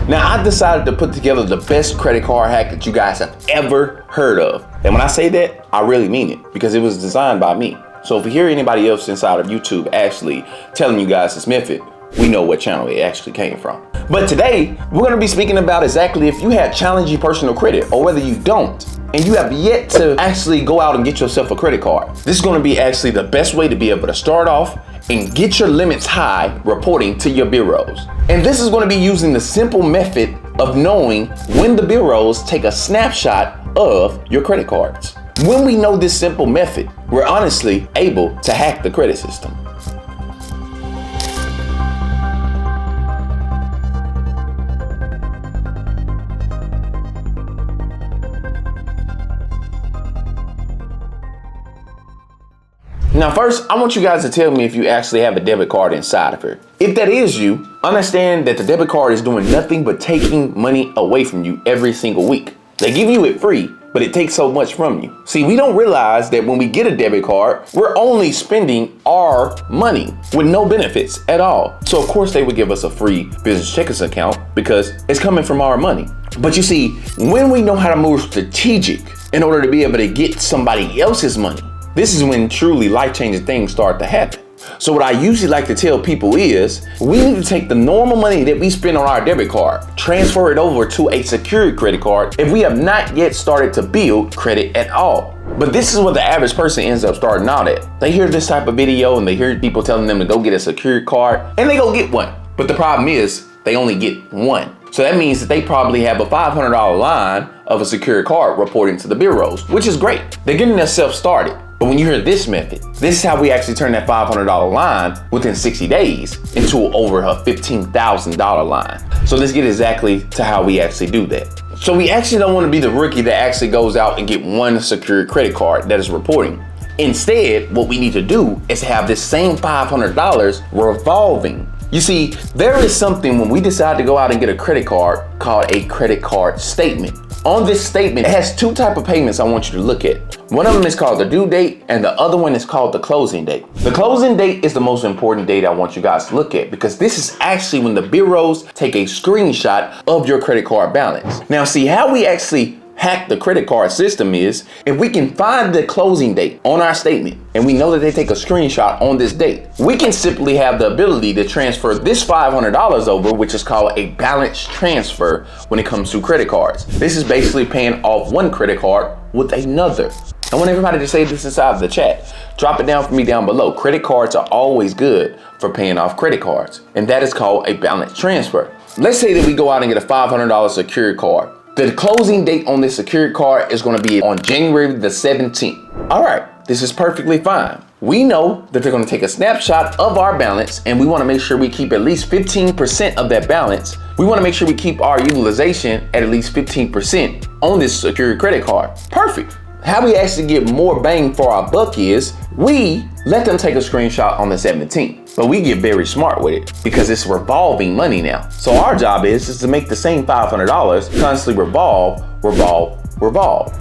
Now, I decided to put together the best credit card hack that you guys have ever heard of. And when I say that, I really mean it, because it was designed by me. So if you hear anybody else inside of YouTube actually telling you guys this method, we know what channel it actually came from. But today, we're gonna be speaking about exactly if you have challenging personal credit or whether you don't, and you have yet to actually go out and get yourself a credit card. This is gonna be actually the best way to be able to start off and get your limits high reporting to your bureaus. And this is gonna be using the simple method of knowing when the bureaus take a snapshot of your credit cards. When we know this simple method, we're honestly able to hack the credit system. Now first, I want you guys to tell me if you actually have a debit card inside of it. If that is you, understand that the debit card is doing nothing but taking money away from you every single week. They give you it free, but it takes so much from you. See, we don't realize that when we get a debit card, we're only spending our money with no benefits at all. So of course they would give us a free business checkers account because it's coming from our money. But you see, when we know how to move strategic in order to be able to get somebody else's money, this is when truly life-changing things start to happen. So what I usually like to tell people is, we need to take the normal money that we spend on our debit card, transfer it over to a secured credit card if we have not yet started to build credit at all. But this is what the average person ends up starting out at. They hear this type of video and they hear people telling them to go get a secured card, and they go get one. But the problem is, they only get one. So that means that they probably have a $500 line of a secured card reporting to the bureaus, which is great. They're getting themselves started. But when you hear this method, this is how we actually turn that $500 line within 60 days into over a $15,000 line. So let's get exactly to how we actually do that. So we actually don't want to be the rookie that actually goes out and get one secured credit card that is reporting. Instead, what we need to do is have this same $500 revolving. You see, there is something when we decide to go out and get a credit card called a credit card statement. On this statement, it has two types of payments I want you to look at. One of them is called the due date and the other one is called the closing date. The closing date is the most important date I want you guys to look at because this is actually when the bureaus take a screenshot of your credit card balance. Now see, how we actually hack the credit card system is if we can find the closing date on our statement and we know that they take a screenshot on this date, we can simply have the ability to transfer this $500 over, which is called a balance transfer when it comes to credit cards. This is basically paying off one credit card with another. I want everybody to say this inside of the chat. Drop it down for me down below. Credit cards are always good for paying off credit cards, and that is called a balance transfer. Let's say that we go out and get a $500 secured card. The closing date on this secured card is going to be on January the 17th. All right, this is perfectly fine. We know that they're going to take a snapshot of our balance and we want to make sure we keep at least 15% of that balance. We want to make sure we keep our utilization at least 15% on this secured credit card. Perfect. How we actually get more bang for our buck is we let them take a screenshot on the 17th, but we get very smart with it because it's revolving money now. So our job is to make the same $500 constantly revolve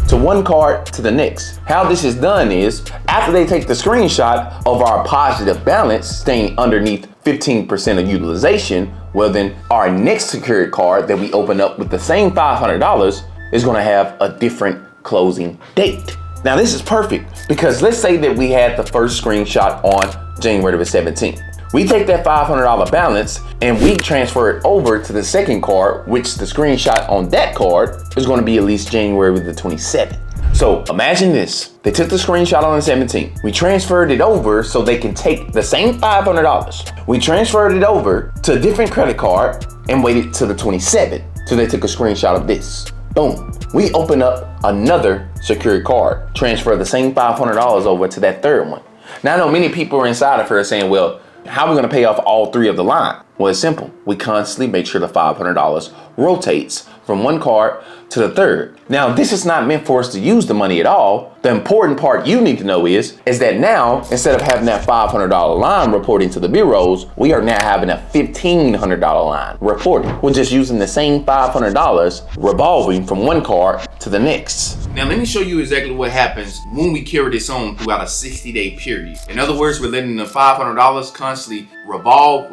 to one card to the next. How this is done is after they take the screenshot of our positive balance staying underneath 15% of utilization, well then our next secured card that we open up with the same $500 is going to have a different closing date. Now this is perfect because let's say that we had the first screenshot on January the 17th. We take that $500 balance and we transfer it over to the second card, which the screenshot on that card is going to be at least January the 27th. So imagine this, they took the screenshot on the 17th. We transferred it over so they can take the same $500. We transferred it over to a different credit card and waited till the 27th. So they took a screenshot of this. Boom. We open up another secured card, transfer the same $500 over to that third one. Now I know many people are inside of here saying, well, how are we going to pay off all three of the line? Well, it's simple. We constantly make sure the $500 rotates from one card to the third. Now, this is not meant for us to use the money at all. The important part you need to know is that now, instead of having that $500 line reporting to the bureaus, we are now having a $1,500 line reporting. We're just using the same $500 revolving from one card to the next. Now, let me show you exactly what happens when we carry this on throughout a 60-day period. In other words, we're letting the $500 constantly revolve.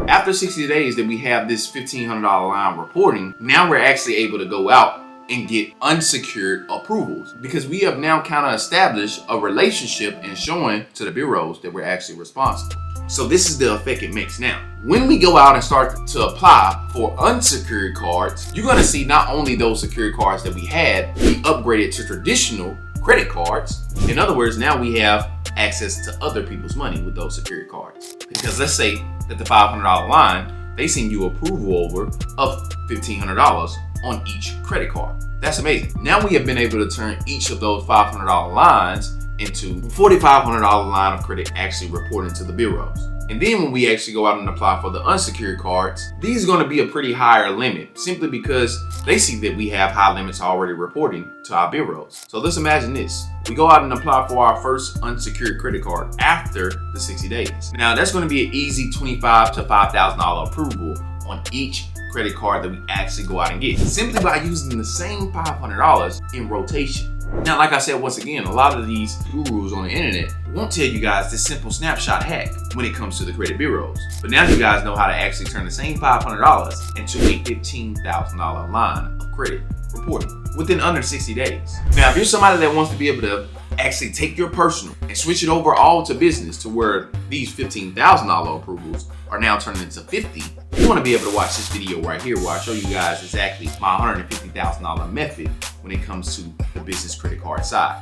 After 60 days that we have this $1,500 line reporting, now we're actually able to go out and get unsecured approvals, because we have now kind of established a relationship and showing to the bureaus that we're actually responsible. So this is the effect it makes now. When we go out and start to apply for unsecured cards, you're gonna see not only those secured cards that we had, we upgraded to traditional credit cards. In other words, now we have access to other people's money with those secured cards. Because let's say that the $500 line, they send you approval over of $1,500 on each credit card. That's amazing. Now we have been able to turn each of those $500 lines into $4,500 line of credit actually reporting to the bureaus. And then when we actually go out and apply for the unsecured cards, these are going to be a pretty higher limit, simply because they see that we have high limits already reporting to our bureaus. So let's imagine this. We go out and apply for our first unsecured credit card after the 60 days. Now that's going to be an easy $25,000 to $5,000 approval on each credit card that we actually go out and get, simply by using the same $500 in rotation. Now, like I said, once again, a lot of these gurus on the internet won't tell you guys this simple snapshot hack when it comes to the credit bureaus. But now you guys know how to actually turn the same $500 into a $15,000 line of credit reporting within under 60 days. Now, if you're somebody that wants to be able to actually take your personal and switch it over all to business, to where these $15,000 approvals are now turning into 50, you want to be able to watch this video right here where I show you guys exactly my $150,000 method when it comes to the business credit card side.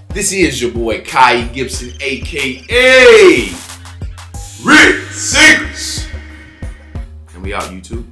This is your boy Kiee Gibson, aka Rich Secrets, and we out YouTube.